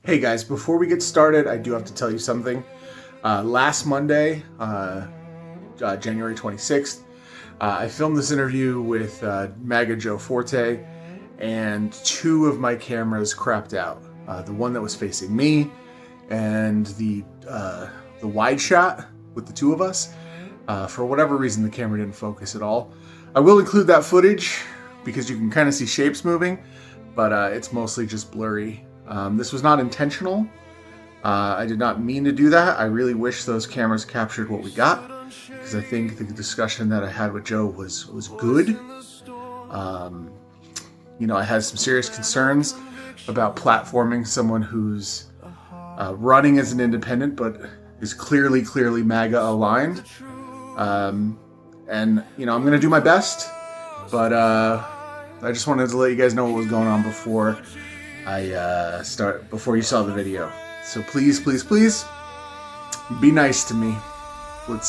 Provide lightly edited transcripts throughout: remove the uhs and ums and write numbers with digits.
Hey guys, before we get started, I do have to tell you something. Last Monday, January 26th, I filmed this interview with MAGA Joe Forte, and two of my cameras crapped out. The one that was facing me, and the wide shot with the two of us. For whatever reason, the camera didn't focus at all. I will include that footage because you can kind of see shapes moving, but it's mostly just blurry. This was not intentional. I did not mean to do that. I really wish those cameras captured what we got, because I think the discussion that I had with Joe was good. I had some serious concerns about platforming someone who's running as an independent, but is clearly MAGA aligned. I'm going to do my best, but I just wanted to let you guys know what was going on before before you saw the video. So please be nice to me. Let's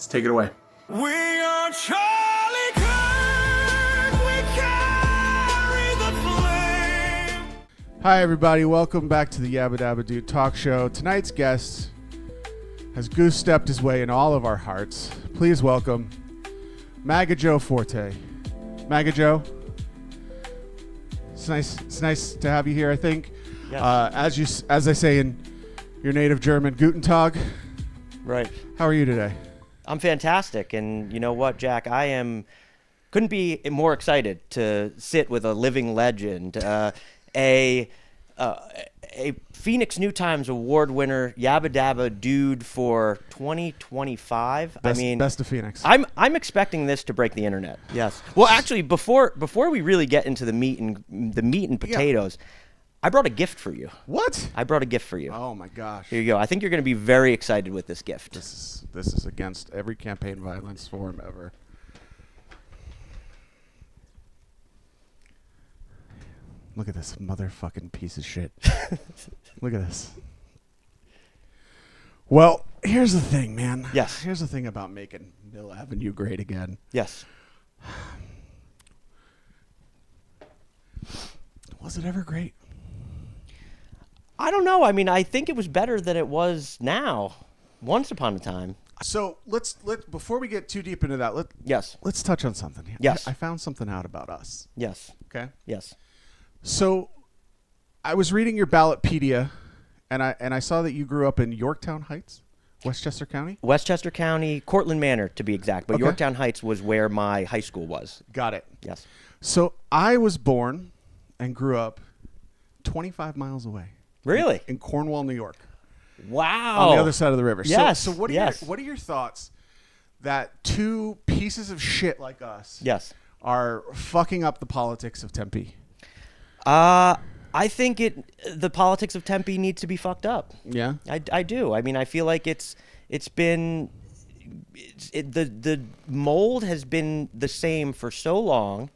take it away. We are Charlie Kirk, we carry the flame. Hi everybody, welcome back to the Yabba Dabba Dude Talk Show. Tonight's guest has goose-stepped his way in all of our hearts. Please welcome MAGA Joe Forte. MAGA Joe, it's nice to have you here, I think. Yes. As I say in your native German, Guten Tag. Right. How are you today? I'm fantastic, and you know what, Jack? Couldn't be more excited to sit with a living legend, a Phoenix New Times Award winner, Yabba Dabba dude for 2025. Best of Phoenix. I'm expecting this to break the internet. Yes. Well, actually, before we really get into the meat and potatoes, I brought a gift for you. What? I brought a gift for you. Oh my gosh. Here you go. I think you're going to be very excited with this gift. This is against every campaign violence form ever. Look at this motherfucking piece of shit. Look at this. Well, here's the thing, man. Yes. Here's the thing about making Mill Avenue great again. Yes. Was it ever great? I don't know. I mean, I think it was better than it was now. Once upon a time. So let's before we get too deep into that, let's touch on something here. Yes. I found something out about us. Yes. Okay. Yes. So I was reading your Ballotpedia, and I saw that you grew up in Yorktown Heights, Westchester County. Westchester County, Cortland Manor to be exact, but Okay. Yorktown Heights was where my high school was. Got it. Yes. So I was born and grew up 25 miles away. Really? In Cornwall, New York. Wow. On the other side of the river. Yes. So what are your thoughts that two pieces of shit like us Yes. are fucking up the politics of Tempe? I think the politics of Tempe needs to be fucked up. Yeah. I do. I mean, I feel like the mold has been the same for so long,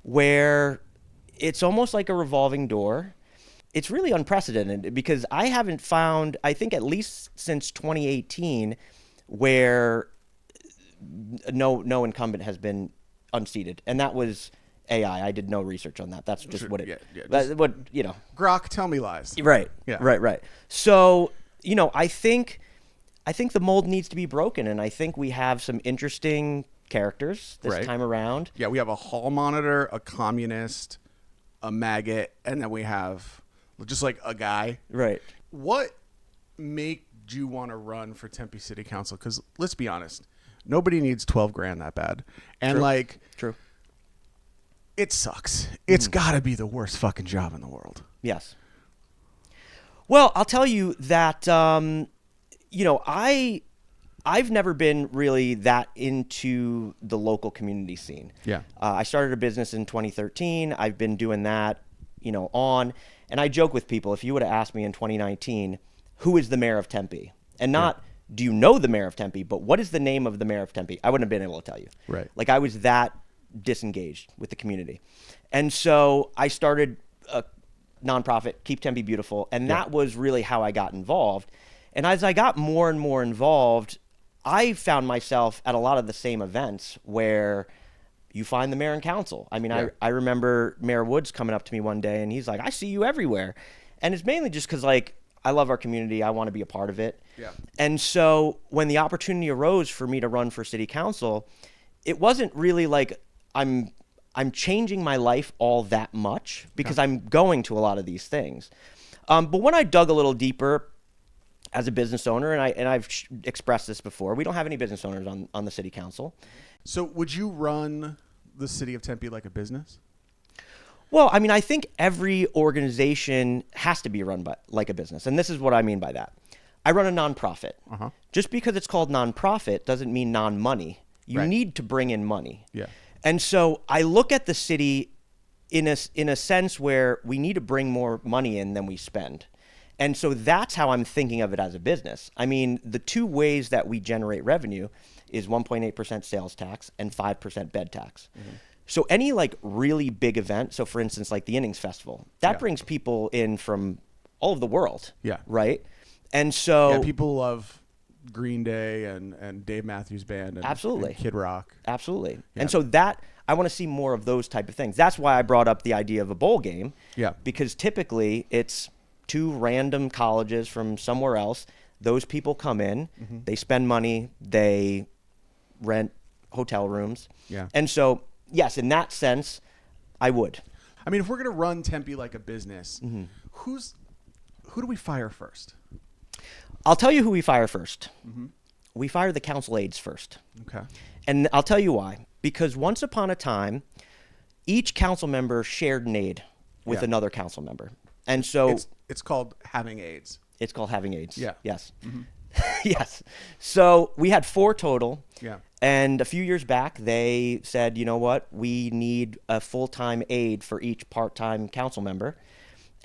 where it's almost like a revolving door. It's really unprecedented because I haven't found, I think at least since 2018, where no incumbent has been unseated, and that was AI. I did no research on that. That's just what it. Yeah, what you know. Grok, tell me lies. Right. Yeah. Right. So I think the mold needs to be broken, and I think we have some interesting characters this time around. Yeah, we have a hall monitor, a communist, a maggot, and then we have just like a guy. Right. What made you want to run for Tempe City Council? Because let's be honest, nobody needs 12 grand that bad, and True. It sucks. It's got to be the worst fucking job in the world. Yes. Well, I'll tell you that I've never been really that into the local community scene. Yeah. I started a business in 2013. I've been doing that, on. And I joke with people, if you would have asked me in 2019, who is the mayor of Tempe? And not, do you know the mayor of Tempe, but what is the name of the mayor of Tempe? I wouldn't have been able to tell you. Right. Like, I was that disengaged with the community. And so I started a nonprofit, Keep Tempe Beautiful, and that was really how I got involved. And as I got more and more involved, I found myself at a lot of the same events where you find the mayor and council. I mean, I remember Mayor Woods coming up to me one day, and he's like, I see you everywhere. And it's mainly just because, like, I love our community. I want to be a part of it. Yeah. And so when the opportunity arose for me to run for city council, it wasn't really like I'm changing my life all that much because I'm going to a lot of these things. But when I dug a little deeper as a business owner, and I've expressed this before, we don't have any business owners on the city council. So would you run the city of Tempe like a business? Well, I mean, I think every organization has to be run like a business. And this is what I mean by that. I run a nonprofit. Just because it's called nonprofit doesn't mean non-money. You need to bring in money. Yeah. And so I look at the city in a sense where we need to bring more money in than we spend. And so that's how I'm thinking of it as a business. I mean, the two ways that we generate revenue is 1.8% sales tax and 5% bed tax. So any like really big event, so for instance, like the Innings Festival, that brings people in from all over the world. Yeah. Right? And so Yeah, people love Green Day and Dave Matthews Band and, Absolutely. and Kid Rock. Absolutely. And so that I want to see more of those type of things. That's why I brought up the idea of a bowl game. Yeah. Because typically it's two random colleges from somewhere else. Those people come in, they spend money, they rent hotel rooms. Yeah. And so, yes, in that sense, I would. I mean, if we're going to run Tempe like a business, who do we fire first? I'll tell you who we fire first. We fire the council aides first. Okay. And I'll tell you why. Because once upon a time, each council member shared an aide with another council member. And so It's called having aides. it's called having aides. Yeah. Yes. Yes. So we had 4 total. Yeah. And a few years back, they said, you know what? We need a full-time aide for each part-time council member.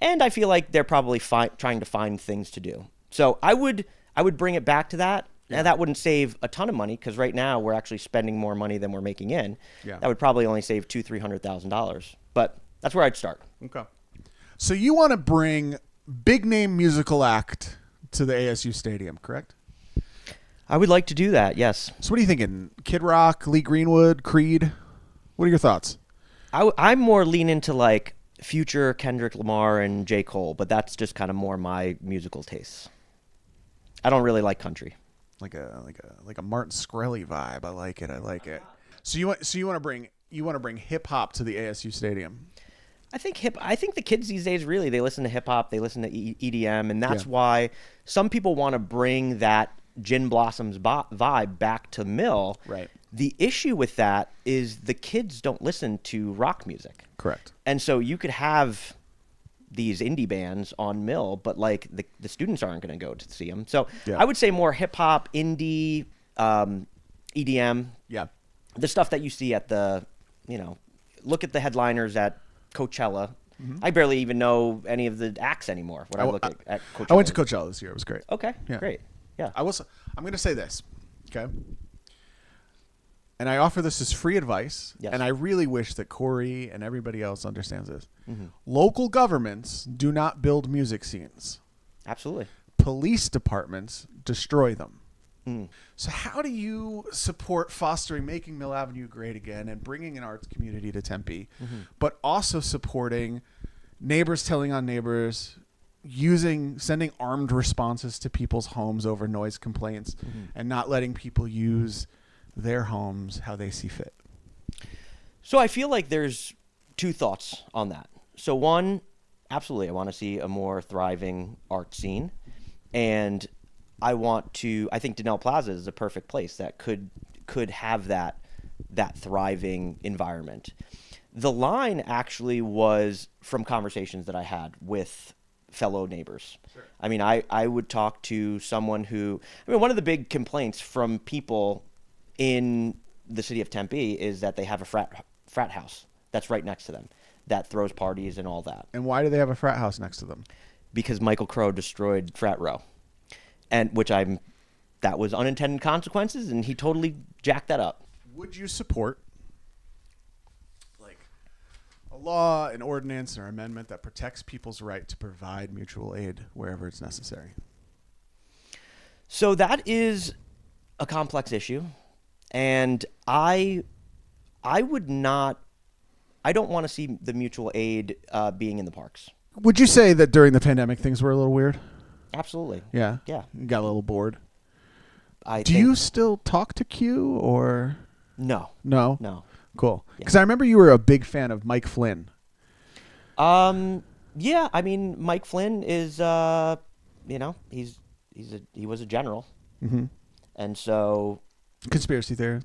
And I feel like they're probably trying to find things to do. So I would bring it back to that. Yeah. Now, that wouldn't save a ton of money because right now we're actually spending more money than we're making in. Yeah. That would probably only save $200,000-$300,000. But that's where I'd start. Okay. So you want to bring big name musical act to the ASU Stadium, correct? I would like to do that, yes. So what are you thinking? Kid Rock, Lee Greenwood, Creed? What are your thoughts? I'm more lean into like Future, Kendrick Lamar, and J. Cole, but that's just kind of more my musical tastes. I don't really like country. Like a Martin Shkreli vibe. I like it. So you want to bring hip hop to the ASU Stadium? I think the kids these days really they listen to hip hop, they listen to EDM, and that's why some people want to bring that Gin Blossoms vibe back to Mill. Right. The issue with that is the kids don't listen to rock music. Correct. And so you could have these indie bands on Mill, but like the students aren't going to go to see them. So I would say more hip hop, indie, EDM. Yeah. The stuff that you see at the, look at the headliners at Coachella. I barely even know any of the acts anymore when I look at Coachella. I went to Coachella this year. It was great. Okay, Yeah. great. Yeah. I'm going to say this, okay? And I offer this as free advice, Yes. and I really wish that Corey and everybody else understands this. Local governments do not build music scenes. Absolutely. Police departments destroy them. So how do you support fostering making Mill Avenue great again and bringing an arts community to Tempe, but also supporting neighbors telling on neighbors, sending armed responses to people's homes over noise complaints, and not letting people use their homes how they see fit? So I feel like there's 2 thoughts on that. So one, absolutely, I want to see a more thriving art scene, and I think Donnell Plaza is a perfect place that could have that thriving environment. The line actually was from conversations that I had with fellow neighbors. Sure. I mean, I would talk to someone one of the big complaints from people in the city of Tempe is that they have a frat house that's right next to them that throws parties and all that. And why do they have a frat house next to them? Because Michael Crow destroyed Frat Row. And that was unintended consequences, and he totally jacked that up. Would you support like a law, an ordinance, or amendment that protects people's right to provide mutual aid wherever it's necessary? So that is a complex issue, and I don't want to see the mutual aid being in the parks. Would you say that during the pandemic things were a little weird? Absolutely. Yeah. Yeah. You got a little bored. I Do think, you still talk to Q or No. no? No. Cool. Yeah. Because I remember you were a big fan of Mike Flynn. Yeah. I mean, Mike Flynn is, you know, he was a general, Mm-hmm. and so Conspiracy theory.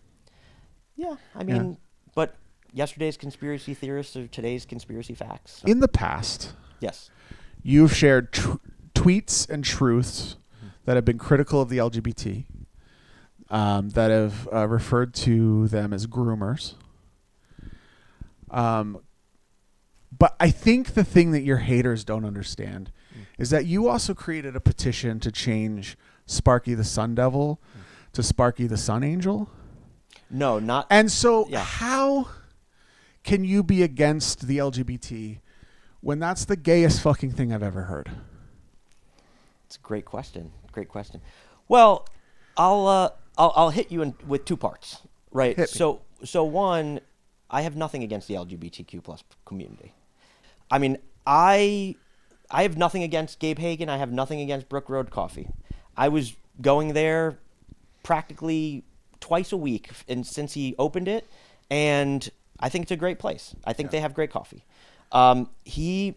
yeah. I mean, but yesterday's conspiracy theorists are today's conspiracy facts. So, In the past, yes. you've shared tweets and truths that have been critical of the LGBT, that have referred to them as groomers. But I think the thing that your haters don't understand is that you also created a petition to change Sparky the Sun Devil to Sparky the Sun Angel. No, not. And so Yeah. how can you be against the LGBT when that's the gayest fucking thing I've ever heard? It's a great question. Great question. Well, I'll hit you with two parts, right? Hit me. So one, I have nothing against the LGBTQ plus community. I mean, I have nothing against Gabe Hagan. I have nothing against Brook Road Coffee. I was going there practically twice a week and since he opened it, and I think it's a great place. I think they have great coffee. He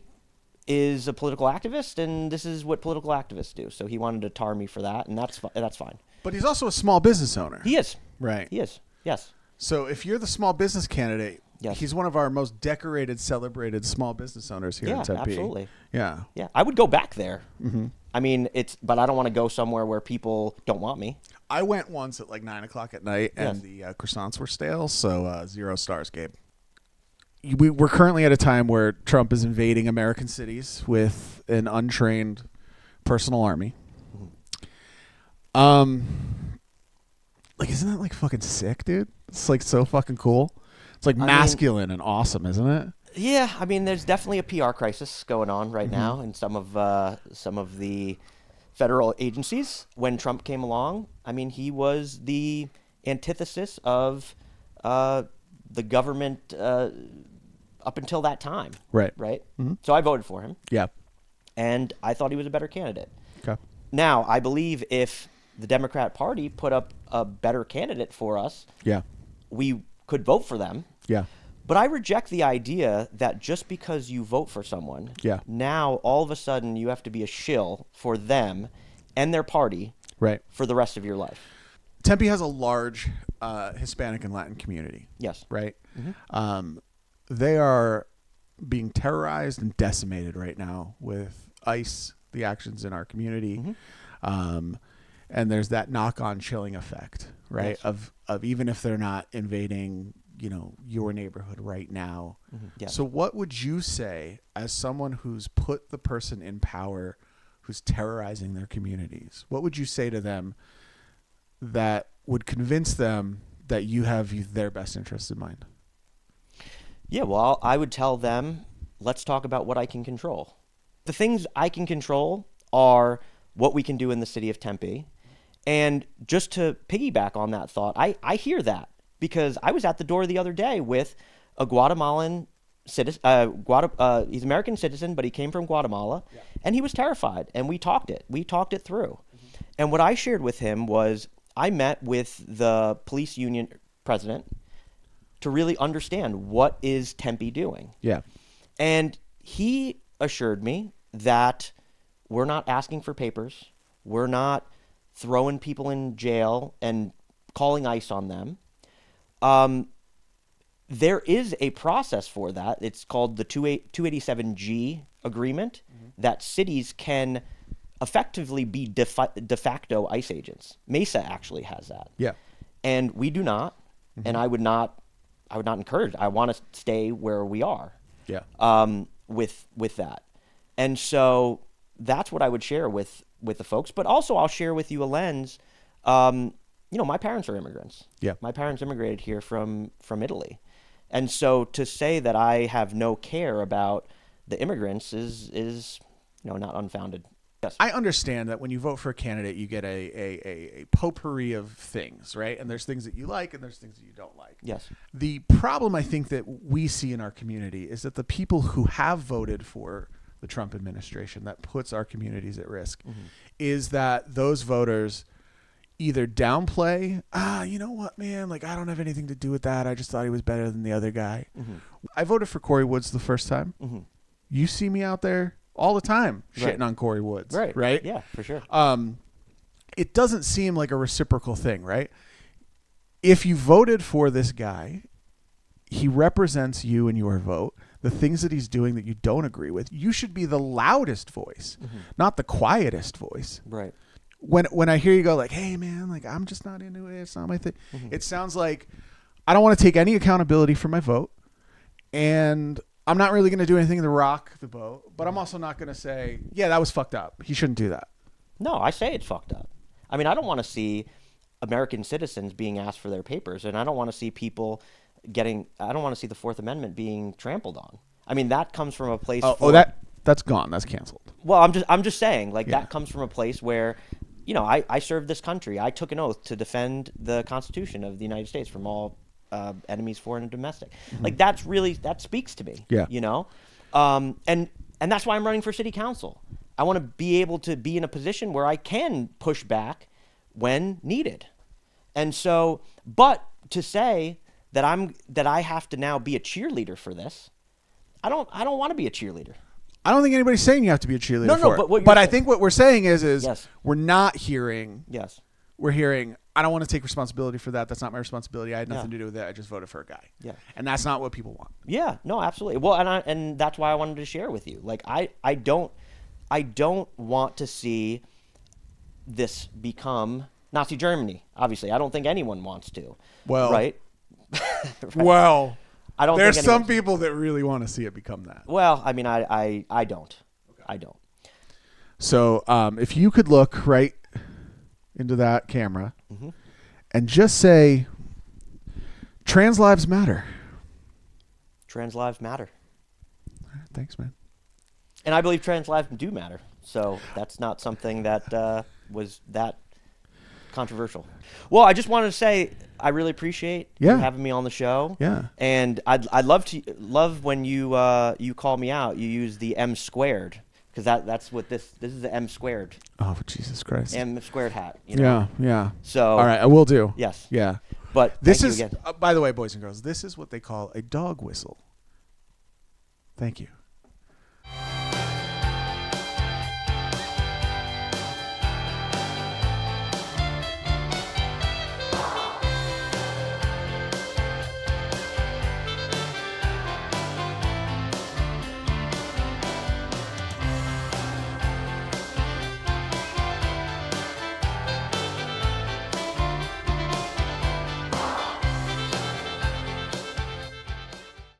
is a political activist, and this is what political activists do. So he wanted to tar me for that, and that's fine. But he's also a small business owner. He is. Right. He is. Yes. So if you're the small business candidate, Yes. he's one of our most decorated, celebrated small business owners here in Yeah, Tempe. absolutely. Yeah. Yeah, I would go back there. Mm-hmm. I mean, but I don't want to go somewhere where people don't want me. I went once at like 9 o'clock at night, and Yes. the croissants were stale, so 0 stars, Gabe. We're currently at a time where Trump is invading American cities with an untrained personal army. Like, isn't that like fucking sick, dude? It's like so fucking cool. It's like masculine and awesome, isn't it? Yeah, I mean, there's definitely a PR crisis going on right now in some of the federal agencies. When Trump came along, I mean, he was the antithesis of the government up until that time. Right. Right. So I voted for him, Yeah. and I thought he was a better candidate. Okay. Now, I believe if the Democrat Party put up a better candidate for us, Yeah. we could vote for them. Yeah. But I reject the idea that just because you vote for someone, Yeah. now all of a sudden you have to be a shill for them and their party Right. for the rest of your life. Tempe has a large Hispanic and Latin community. Yes. Right. They are being terrorized and decimated right now with ICE, the actions in our community. And there's that knock-on chilling effect, right? Yes. Of even if they're not invading, your neighborhood right now. Yes. So what would you say as someone who's put the person in power who's terrorizing their communities? What would you say to them that would convince them that you have their best interests in mind? Yeah, well, I would tell them, let's talk about what I can control. The things I can control are what we can do in the city of Tempe. And just to piggyback on that thought, I hear that because I was at the door the other day with a Guatemalan citizen. He's an American citizen, but he came from Guatemala, and he was terrified. And we talked it through. And what I shared with him was I met with the police union president to really understand what is Tempe doing. Yeah. And he assured me that we're not asking for papers. We're not throwing people in jail and calling ICE on them. There is a process for that. It's called the 287G agreement that cities can effectively be de facto ICE agents. Mesa actually has that. Yeah. And we do not. And I would not encourage. I want to stay where we are. Yeah. With that. And so that's what I would share with the folks. But also I'll share with you a lens. My parents are immigrants. Yeah. My parents immigrated here from Italy. And so to say that I have no care about the immigrants is not unfounded. Yes. I understand that when you vote for a candidate, you get a potpourri of things, right? And there's things that you like and there's things that you don't like. Yes. The problem I think that we see in our community is that the people who have voted for the Trump administration that puts our communities at risk is that those voters either downplay, you know what, man, like I don't have anything to do with that. I just thought he was better than the other guy. I voted for Corey Woods the first time. You see me out there all the time shitting on Corey Woods. Right? Yeah, for sure. It doesn't seem like a reciprocal thing, right? If you voted for this guy, he represents you and your vote. The things that he's doing that you don't agree with, you should be the loudest voice, not the quietest voice. Right. When I hear you go like, hey, man, like I'm just not into it. It's not my thing. It sounds like I don't want to take any accountability for my vote. And I'm not really going to do anything to rock the boat. But I'm also not going to say, yeah, that was fucked up. He shouldn't do that. No, I say it's fucked up. I mean, I don't want to see American citizens being asked for their papers, and I don't want to see people I don't want to see the Fourth Amendment being trampled on. I mean, that comes from a place. That's gone. That's canceled. Well, I'm just saying, like that comes from a place where, you know, I served this country. I took an oath to defend the Constitution of the United States from all enemies, foreign and domestic. Like that speaks to me. Yeah. You know, and that's why I'm running for city council. I want to be able to be in a position where I can push back when needed. And so, but to say that I have to now be a cheerleader for this, I don't want to be a cheerleader. I don't think anybody's saying you have to be a cheerleader No, for it. But I think what we're saying is Yes. we're not hearing. Yes. We're hearing, I don't want to take responsibility for that. That's not my responsibility. I had nothing to do with it. I just voted for a guy. Yeah. And that's not what people want. Yeah, no, absolutely. Well, and that's why I wanted to share with you. Like I don't want to see this become Nazi Germany. Obviously, I don't think anyone wants to. Well, right? Well, I don't. There's think some people that really want to see it become that. Well, I mean, I don't. Okay. I don't. So, if you could look right into that camera and just say, "Trans lives matter." Trans lives matter. All right, thanks, man. And I believe trans lives do matter. So that's not something that was that controversial. Well, I just wanted to say I really appreciate you having me on the show. Yeah. And I'd love when you call me out. You use the M squared because that's what this is the M squared. Oh, Jesus Christ. M squared hat. You know? Yeah. So all right, I will do. Yes. Yeah. But this thank is you again. By the way, boys and girls, this is what they call a dog whistle. Thank you.